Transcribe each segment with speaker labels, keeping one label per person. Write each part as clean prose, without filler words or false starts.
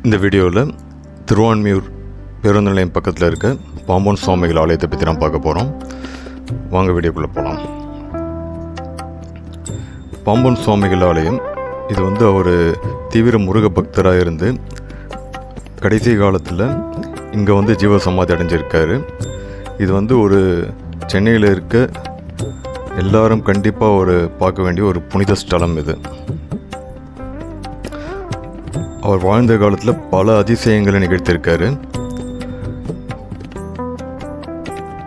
Speaker 1: இந்த வீடியோவில் திருவான்மியூர் பேருந்து நிலையம் பக்கத்தில் இருக்க பாம்பன் சுவாமிகள் ஆலயத்தை பற்றி நான் பார்க்க போகிறோம். வாங்க வீடியோக்குள்ளே போகலாம். பாம்பன் சுவாமிகள் ஆலயம் இது அவர் தீவிர முருக பக்தராக இருந்து கடைசி காலத்தில் இங்கே ஜீவ சமாதி அடைஞ்சிருக்காரு. இது ஒரு சென்னையில் இருக்க எல்லாரும் கண்டிப்பாக பார்க்க வேண்டிய ஒரு புனித ஸ்தலம். இது அவர் வாழ்ந்த காலத்தில் பல அதிசயங்களை நிகழ்த்தியிருக்காரு.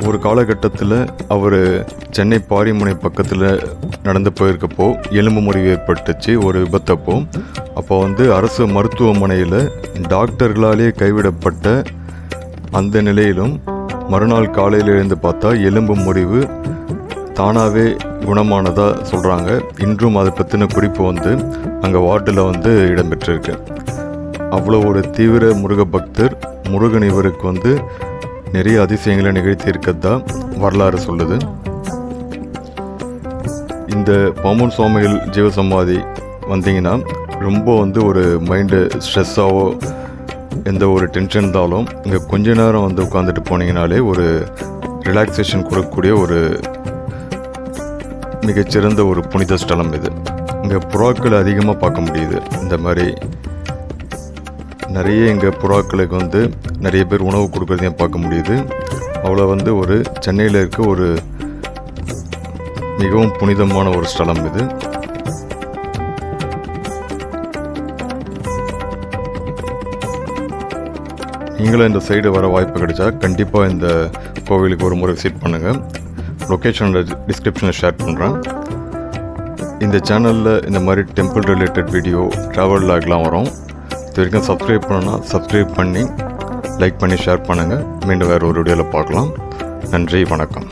Speaker 1: ஒரு காலகட்டத்தில் அவர் சென்னை பாரிமுனை பக்கத்தில் நடந்து போயிருக்கப்போ எலும்பு முறிவு ஏற்பட்டுச்சு ஒரு விபத்தப்போ. அப்போ அரசு மருத்துவமனையில் டாக்டர்களாலே கைவிடப்பட்ட அந்த நிலையிலும் மறுநாள் காலையில் எழுந்து பார்த்தா எலும்பு முறிவு தானாகவே குணமானதாக சொல்கிறாங்க. இன்றும் அதை பற்றின குறிப்பு அங்கே வார்டில் இடம்பெற்றிருக்கு. அவ்வளோ ஒரு தீவிர முருக பக்தர். முருகன் இவருக்கு நிறைய அதிசயங்களை நிகழ்த்தி இருக்கிறதா வரலாறு சொல்லுது. இந்த பாம்பன் சுவாமிகள் ஜீவசமாதி வந்தீங்கன்னா ரொம்ப ஒரு மைண்டு ஸ்ட்ரெஸ்ஸாவோ எந்த ஒரு டென்ஷன் இருந்தாலும் இங்கே கொஞ்ச நேரம் உட்காந்துட்டு போனீங்கனாலே ஒரு ரிலாக்ஸேஷன் கொடுக்கக்கூடிய ஒரு மிகச்சிறந்த ஒரு புனித ஸ்தலம் இது. இங்கே புறாக்களை அதிகமாக பார்க்க முடியுது. இந்த மாதிரி நிறைய இங்கே புறாக்களுக்கு நிறைய பேர் உணவு கொடுக்குறதையும் பார்க்க முடியுது. அவ்வளோ ஒரு சென்னையில் இருக்க ஒரு மிகவும் புனிதமான ஒரு ஸ்தலம் இது. நீங்களும் இந்த சைடு வர வாய்ப்பு கிடைச்சா கண்டிப்பாக இந்த கோவிலுக்கு ஒரு முறை விசிட் பண்ணுங்கள். லொக்கேஷனோட டிஸ்கிரிப்ஷனில் ஷேர் பண்ணுறேன். இந்த சேனலில் இந்த மாதிரி டெம்பிள் ரிலேட்டட் வீடியோ, ட்ராவல் லாக்லாம் வரும். இது வரைக்கும் சப்ஸ்கிரைப் பண்ணணும்னா சப்ஸ்கிரைப் பண்ணி லைக் பண்ணி ஷேர் பண்ணுங்கள். மீண்டும் வேறு ஒரு வீடியோவில் பார்க்கலாம். நன்றி, வணக்கம்.